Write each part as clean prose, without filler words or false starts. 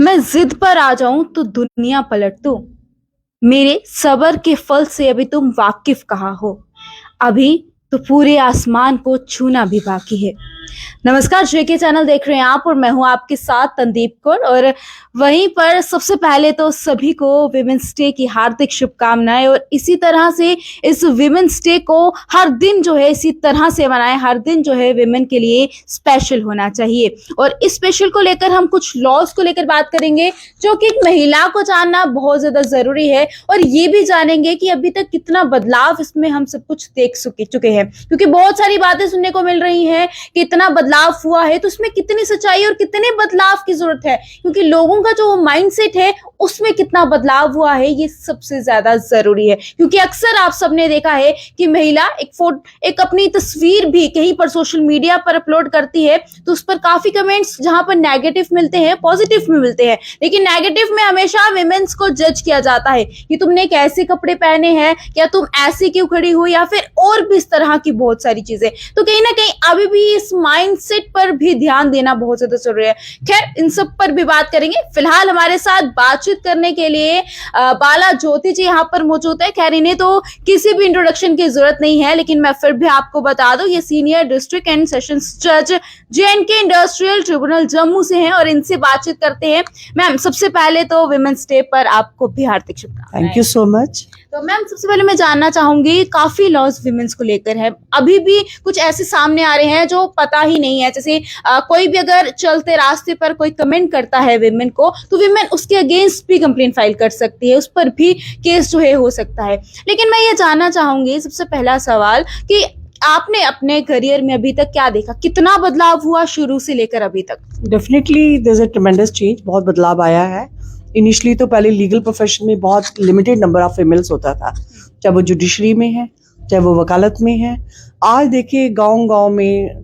मैं जिद पर आ जाऊं तो दुनिया पलट दूं। मेरे सबर के फल से अभी तुम वाकिफ कहाँ हो? अभी तो पूरे आसमान को छूना भी बाकी है। नमस्कार, जेके चैनल देख रहे हैं आप और मैं हूं आपके साथ तंदीप कौर। और वहीं पर सबसे पहले तो सभी को विमेंस डे की हार्दिक शुभकामनाएं। और इसी तरह से इस विमेंस डे को हर दिन जो है इसी तरह से मनाएं। हर दिन जो है विमेन के लिए स्पेशल होना चाहिए। और इस स्पेशल को लेकर हम कुछ लॉज को लेकर बात करेंगे जो कि एक महिला को जानना बहुत ज्यादा जरूरी है। और ये भी जानेंगे कि अभी तक कितना बदलाव इसमें हम सब कुछ देख चुके हैं, क्योंकि बहुत सारी बातें सुनने को मिल रही हैं कि इतना बदलाव हुआ है, तो उसमें कितनी सच्चाई और कितने बदलाव की जरूरत है, क्योंकि लोगों का जो माइंडसेट है उसमें कितना बदलाव हुआ है ये सबसे ज्यादा जरूरी है। क्योंकि अक्सर आप सबने देखा है कि महिला एक अपनी तस्वीर भी कहीं पर सोशल मीडिया पर अपलोड करती है तो उस पर काफी कमेंट्स जहां पर नेगेटिव मिलते हैं, पॉजिटिव में मिलते हैं, लेकिन नेगेटिव में हमेशा विमेंस को जज किया जाता है कि तुमने कैसे कपड़े पहने हैं, या तुम ऐसी क्यों खड़ी हो, या फिर और भी इस तरह की बहुत सारी चीजें। तो कहीं ना कहीं अभी भी इस माइंडसेट पर भी ध्यान देना बहुत ज्यादा जरूरी है। खैर, इन सब पर भी बात करेंगे। फिलहाल हमारे साथ बातचीत करने के लिए बाला ज्योति जी यहाँ पर मौजूद है। खैर, इन्हें तो किसी भी इंट्रोडक्शन की जरूरत नहीं है, लेकिन मैं फिर भी आपको बता दूं, ये सीनियर डिस्ट्रिक्ट एंड सेशंस जज JNK इंडस्ट्रियल ट्रिब्यूनल जम्मू से हैं और इनसे बातचीत करते हैं। मैम, सबसे पहले तो विमेंस डे पर आपको भी हार्दिक शुभकामनाएं। Thank you so much. तो मैम, सबसे पहले मैं जानना चाहूंगी, काफी लॉज विमेंस को लेकर है, अभी भी कुछ ऐसे सामने आ रहे हैं जो पता ही नहीं है। जैसे कोई भी अगर चलते रास्ते पर कोई कमेंट करता है विमेन को, तो विमेन उसके अगेंस्ट भी कंप्लेंट फाइल कर सकती है, उस पर भी केस जो है हो सकता है। लेकिन मैं ये जानना चाहूंगी, सबसे पहला सवाल, कि आपने अपने करियर में अभी तक क्या देखा, कितना बदलाव हुआ शुरू से लेकर अभी तक? Definitely there is a tremendous change, बहुत बदलाव आया है। इनिशियली तो पहले लीगल प्रोफेशन में बहुत लिमिटेड नंबर ऑफ फीमेल्स होता था, चाहे वो जुडिशरी में है, चाहे वो वकालत में है। आज देखिए गांव-गांव में,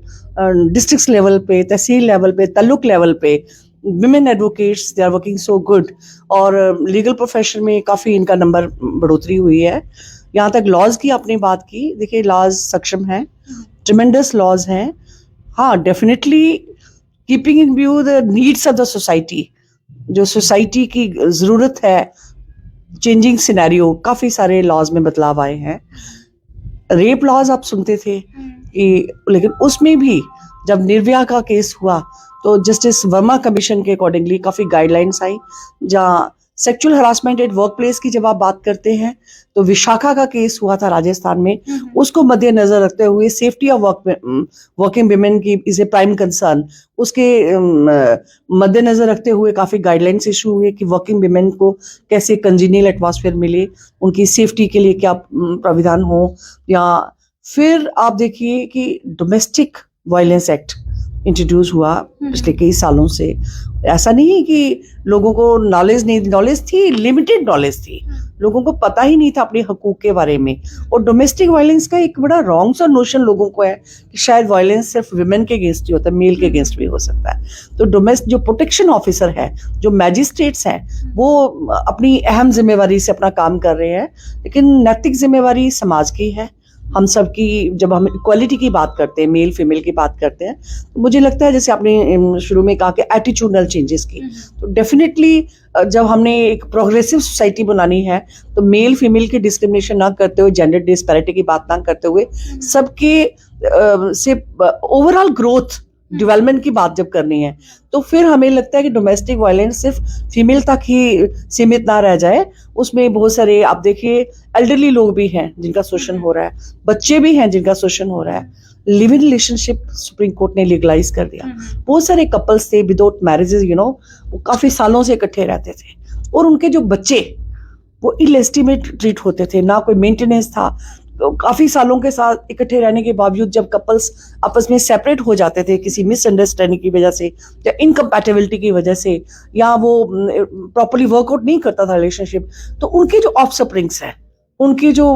डिस्ट्रिक्ट लेवल पे, तहसील लेवल पे, ताल्लुक लेवल पे women advocates they are working so good. और लीगल प्रोफेशन में काफ़ी इनका नंबर बढ़ोतरी हुई है। यहाँ तक लॉज की आपने बात की, देखिए लॉज सक्षम हैं, ट्रेमेंडस लॉज हैं। हाँ, definitely keeping in view the needs of the society, जो सोसाइटी की ज़रूरत है, चेंजिंग सिनेरियो, काफ़ी सारे लॉज में बदलाव आए हैं। रेप लॉज आप सुनते थे कि, लेकिन उसमें भी जब निर्भया का केस हुआ तो जस्टिस वर्मा कमीशन के अकॉर्डिंगली काफ़ी गाइडलाइंस आई। जहाँ sexual harassment at work place की जब आप बात करते हैं तो विशाखा का केस हुआ था राजस्थान में, उसको मद्देनजर रखते हुए सेफ्टी ऑफ वर्किंग विमेन की इज ए प्राइम कंसर्न, उसके मद्देनजर रखते हुए काफ़ी गाइडलाइंस इशू हुए कि वर्किंग विमेन को कैसे कंजीनियल एटमॉस्फेयर मिले, उनकी सेफ्टी के लिए क्या प्राविधान हो। या फिर आप देखिए कि डोमेस्टिक वायलेंस एक्ट इंट्रोड्यूस हुआ पिछले कई सालों से। ऐसा नहीं है कि लोगों को नॉलेज नहीं, नॉलेज थी, लिमिटेड नॉलेज थी, लोगों को पता ही नहीं था अपने हकूक के बारे में। और डोमेस्टिक वायलेंस का एक बड़ा रॉन्ग सा नोशन लोगों को है कि शायद वायलेंस सिर्फ विमेन के अगेंस्ट ही होता है, मेल के अगेंस्ट भी हो सकता है। तो जो प्रोटेक्शन ऑफिसर है, जो मैजिस्ट्रेट्स हैं, वो अपनी अहम जिम्मेवारी से अपना काम कर रहे हैं, लेकिन नैतिक जिम्मेवारी समाज की है, हम सब की। जब हम इक्वालिटी की बात करते हैं, मेल फीमेल की बात करते हैं, तो मुझे लगता है जैसे आपने शुरू में कहा कि एटीट्यूडनल चेंजेस की, तो डेफिनेटली जब हमने एक प्रोग्रेसिव सोसाइटी बनानी है तो मेल फीमेल की डिस्क्रिमिनेशन ना करते हुए, जेंडर डिस्पैरिटी की बात ना करते हुए, सबके से ओवरऑल ग्रोथ डेवलपमेंट की बात जब करनी है, तो फिर हमें लगता है कि डोमेस्टिक वायलेंस सिर्फ फीमेल तक ही सीमित ना रह जाए। उसमें बहुत सारे, आप देखिए, एल्डरली लोग भी हैं जिनका शोषण हो रहा है, बच्चे भी हैं जिनका शोषण हो रहा है। Live in relationship supreme court ने लीगलाइज कर दिया। बहुत सारे कपल्स थे विदाउट मैरिजेस, वो काफी सालों से इकट्ठे रहते थे, और उनके जो बच्चे वो इलेस्टिमेट ट्रीट होते थे, ना कोई मेंटेनेंस था। तो काफी सालों के साथ इकट्ठे रहने के बावजूद जब कपल्स आपस में सेपरेट हो जाते थे किसी मिसअंडरस्टैंडिंग की वजह से, या इनकम्पैटिबिलिटी की वजह से, या वो प्रॉपर्ली वर्कआउट नहीं करता था रिलेशनशिप, तो उनके जो ऑफस्प्रिंग्स है, उनकी जो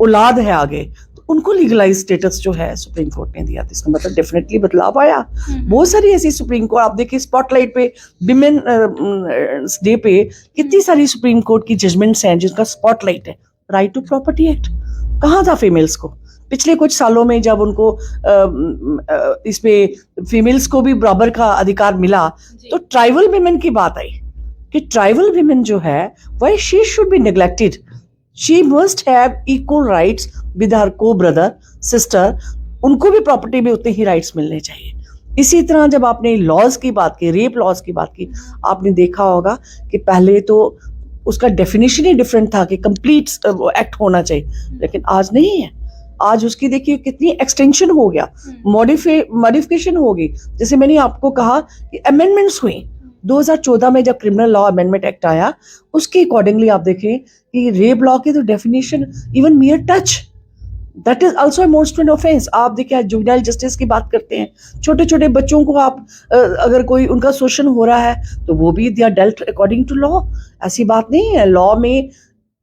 औलाद है आगे, तो उनको लीगलाइज स्टेटस जो है सुप्रीम कोर्ट ने दिया था। इसका मतलब डेफिनेटली बदलाव आया। बहुत सारी ऐसी सुप्रीम कोर्ट, आप देखिए स्पॉटलाइट पे विमेन डे पे कितनी सारी सुप्रीम कोर्ट की जजमेंट्स हैं जिसका स्पॉटलाइट है। राइट टू प्रॉपर्टी एक्ट कहाँ था फीमेल्स को? पिछले कुछ सालों में जब उनको इसमें फीमेल्स को भी बराबर का अधिकार मिला, तो ट्राइबल विमेन की बात आई। कि ट्राइबल वीमेन जो है वही she should be neglected, she must have equal rights with her को ब्रदर सिस्टर, उनको भी प्रॉपर्टी में उतने ही राइट्स मिलने चाहिए। इसी तरह जब आपने लॉज की बात की, रेप लॉज की बात की, आपने देखा होगा कि पहले तो उसका डेफिनेशन ही डिफरेंट था कि कंप्लीट एक्ट होना चाहिए, लेकिन आज नहीं है। आज उसकी देखिए कितनी एक्सटेंशन हो गया, मॉडिफिकेशन होगी। जैसे मैंने आपको कहा कि अमेंडमेंट्स हुई 2014 में जब क्रिमिनल लॉ अमेंडमेंट एक्ट आया, उसके अकॉर्डिंगली आप देखें कि रेप लॉ की तो definition even mere touch that is also मोस्टमेंट ऑफेंस। आप देखिए जुवेनाइल जस्टिस की बात करते हैं, छोटे छोटे बच्चों को आप अगर कोई उनका शोषण हो रहा है तो वो भी they are dealt according to law. ऐसी बात नहीं है, लॉ में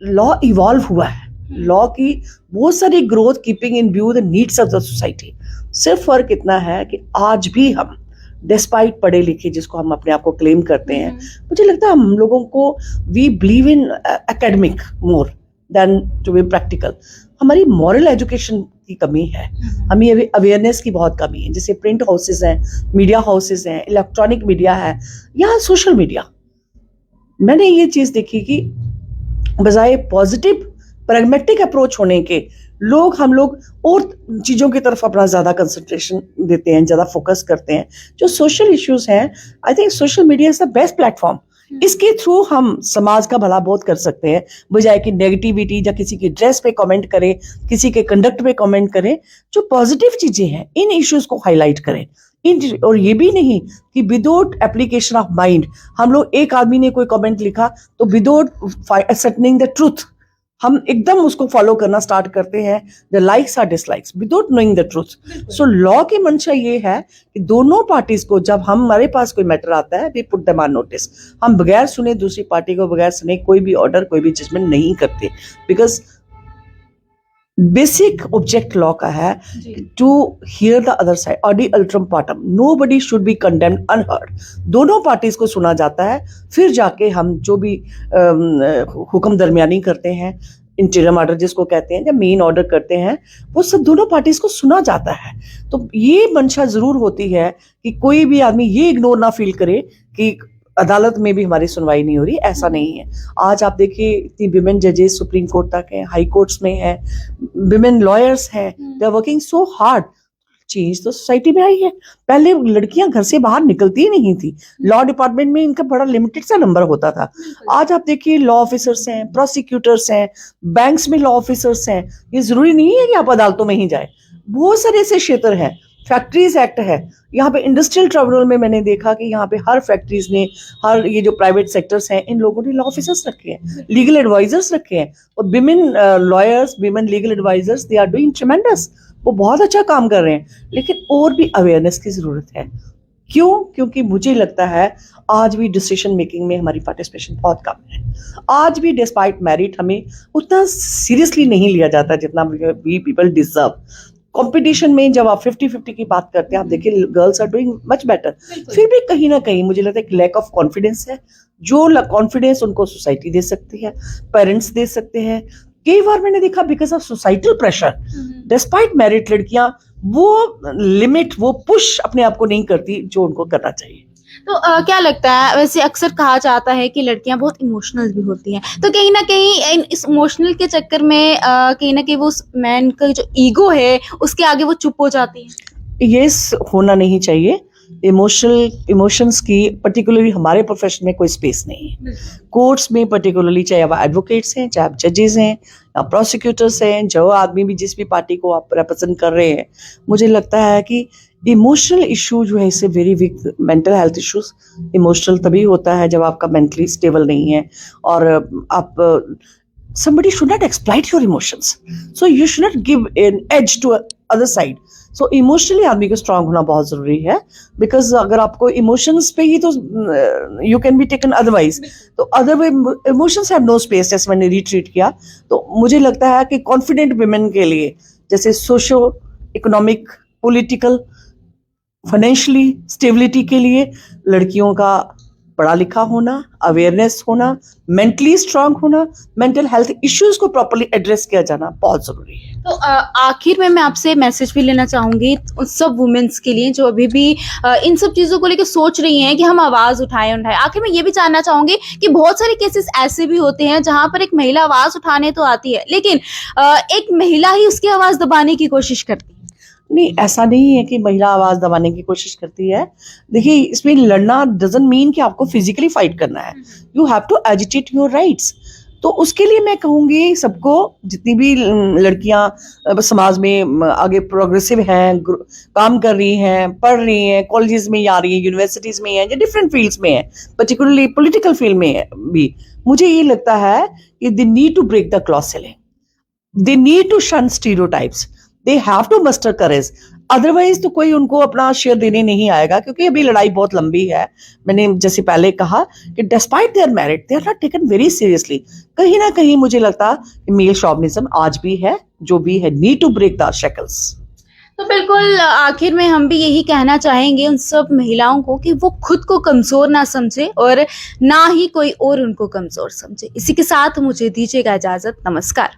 लॉ इवॉल्व हुआ है, लॉ की बहुत सारी growth keeping in view the needs of the society. सिर्फ फर्क इतना है कि आज भी हम डिस्पाइट पढ़े लिखे जिसको हम अपने आप को क्लेम करते हैं, मुझे लगता है हम लोगों को we believe in academic more than to be practical. हमारी मॉरल एजुकेशन की कमी है, हमें अभी अवेयरनेस की बहुत कमी है। जैसे प्रिंट हाउसेज हैं, मीडिया हाउसेज हैं, इलेक्ट्रॉनिक मीडिया है या सोशल मीडिया। मैंने ये चीज़ देखी कि बजाय पॉजिटिव प्रैग्मेटिक अप्रोच होने के हम लोग और चीज़ों की तरफ अपना ज़्यादा कंसंट्रेशन देते हैं, ज़्यादा फोकस करते हैं। जो सोशल इश्यूज हैं, I think social media is the best platform. इसके थ्रू हम समाज का भला बहुत कर सकते हैं, बजाय कि नेगेटिविटी या किसी की ड्रेस पे कमेंट करें, किसी के कंडक्ट पे कमेंट करें। जो पॉजिटिव चीज़ें हैं इन इश्यूज को हाईलाइट करें। और ये भी नहीं कि विदाउट एप्लीकेशन ऑफ माइंड हम लोग, एक आदमी ने कोई कमेंट लिखा तो विदाउट एक्सेप्टिंग द ट्रूथ हम एकदम उसको फॉलो करना स्टार्ट करते हैं, the likes are dislikes without knowing the truth. So law की मंशा ये है कि दोनों पार्टीज को जब हमारे पास कोई मैटर आता है, we put them on notice. हम बगैर सुने दूसरी पार्टी को बगैर सुने कोई भी ऑर्डर, कोई भी जजमेंट नहीं करते, बिकॉज बेसिक ऑब्जेक्ट लॉ का है to hear the other side, audi alteram partem, nobody should be condemned unheard. दोनों पार्टीज को सुना जाता है, फिर जाके हम जो भी हुक्म दरमियानी करते हैं, इंटीरियम ऑर्डर जिसको कहते हैं, या मेन ऑर्डर करते हैं, वो सब दोनों पार्टीज को सुना जाता है। तो ये मंशा जरूर होती है कि कोई भी आदमी ये इग्नोर ना फील करे कि अदालत में भी हमारी सुनवाई नहीं हो रही। ऐसा नहीं है। आज आप देखिए इतनी विमेन जजेस सुप्रीम कोर्ट तक हैं, हाई कोर्ट्स में हैं, विमेन लॉयर्स हैं, they are working so hard. Change तो सोसाइटी में आई है। पहले लड़कियां घर से बाहर निकलती ही नहीं थी, लॉ डिपार्टमेंट में इनका बड़ा लिमिटेड सा नंबर होता था। आज आप देखिए लॉ ऑफिसर्स हैं, प्रोसिक्यूटर्स हैं, बैंक्स में लॉ ऑफिसर्स हैं। ये जरूरी नहीं है कि आप अदालतों में ही जाए, बहुत सारे ऐसे क्षेत्र हैं। फैक्ट्रीज एक्ट है, यहाँ पे इंडस्ट्रियल ट्रिब्यूनल में मैंने देखा कि यहाँ पे हर फैक्ट्रीज ने, हर ये जो प्राइवेट सेक्टर्स हैं, इन लोगों ने लॉ ऑफिसर्स रखे हैं, लीगल एडवाइजर्स रखे हैं। और women lawyers, women legal advisers, they are doing tremendous, वो बहुत अच्छा काम कर रहे हैं। लेकिन और भी अवेयरनेस की जरूरत है। क्यों? क्योंकि मुझे लगता है आज भी डिसीजन मेकिंग में हमारी पार्टिसिपेशन बहुत कम है। आज भी डिस्पाइट मेरिट हमें उतना सीरियसली नहीं लिया जाता जितना वी पीपल डिजर्व। कंपटीशन में जब आप 50-50 की बात करते हैं, आप देखिए girls are doing much better. फिर भी कहीं ना कहीं मुझे लगता है कि लैक ऑफ कॉन्फिडेंस है। जो कॉन्फिडेंस उनको सोसाइटी दे सकती है, पेरेंट्स दे सकते हैं। कई बार मैंने देखा because of societal pressure, despite merit लड़कियां वो लिमिट, वो पुश अपने आप को नहीं करती जो उनको करना चाहिए। तो क्या लगता है, वैसे अक्सर कहा जाता है कि लड़कियां बहुत इमोशनल भी होती हैं, तो कहीं ना कहीं इस इमोशनल के चक्कर में कहीं ना कहीं वो मैन का जो ईगो है उसके आगे वो चुप हो जाती है। ये होना नहीं चाहिए। इमोशंस की पर्टिकुलरली हमारे प्रोफेशन में कोई स्पेस नहीं है। कोर्ट्स में पर्टिकुलरली, चाहे आप एडवोकेट्स हैं, चाहे आप जजेस हैं या प्रोसिक्यूटर्स हैं, जो आदमी भी जिस भी पार्टी को आप रिप्रेजेंट कर रहे हैं, मुझे लगता है कि इमोशनल इशू जो है, इससे very weak mental health issues. Emotional तभी होता है जब आपका मेंटली स्टेबल नहीं है, और आप somebody should not exploit your emotions, so you should not give an edge to other side. So emotionally आदमी को strong होना बहुत जरूरी है, because अगर आपको emotions पे ही तो you can be taken otherwise, तो otherwise emotions have no space। जैसे मैंने retreat किया, तो मुझे लगता है कि confident women के लिए, जैसे socio economic, political, financially stability के लिए लड़कियों का पढ़ा लिखा होना, अवेयरनेस होना, मेंटली स्ट्रांग होना, मेंटल हेल्थ इश्यूज को प्रॉपर्ली एड्रेस किया जाना बहुत जरूरी है। तो आखिर में मैं आपसे मैसेज भी लेना चाहूंगी उन सब वुमेन्स के लिए जो अभी भी इन सब चीजों को लेकर सोच रही हैं कि हम आवाज उठाएं। आखिर में ये भी जानना चाहूंगी कि बहुत सारे केसेस ऐसे भी होते हैं जहां पर एक महिला आवाज उठाने तो आती है, लेकिन एक महिला ही उसकी आवाज दबाने की कोशिश करती है। नहीं, ऐसा नहीं है कि महिला आवाज दबाने की कोशिश करती है। देखिए, इसमें लड़ना डजंट मीन कि आपको फिजिकली फाइट करना है। You have to agitate your rights. तो उसके लिए मैं कहूंगी सबको, जितनी भी लड़कियां समाज में आगे प्रोग्रेसिव हैं, काम कर रही हैं, पढ़ रही हैं, कॉलेजेस में आ रही हैं, यूनिवर्सिटीज में हैं या डिफरेंट फील्ड्स में हैं, पर्टिकुलरली पॉलिटिकल फील्ड में भी, मुझे ये लगता है कि they need to break the cloth ceiling, they need to shun stereotypes, they have to muster courage. Otherwise तो कोई उनको अपना शेयर देने नहीं आएगा, क्योंकि अभी लड़ाई बहुत लंबी है। मैंने जैसे पहले कहा कि despite their merit they are not taken very seriously. कहीं ना कहीं मुझे लगता है मेल शॉविनिज्म आज भी है, जो भी है, need to break the shackles. तो बिल्कुल आखिर में हम भी यही कहना चाहेंगे उन सब महिलाओं को कि वो खुद को कमजोर ना समझे और ना ही कोई और उनको कमजोर समझे। इसी के साथ मुझे दीजिएगा इजाजत। नमस्कार।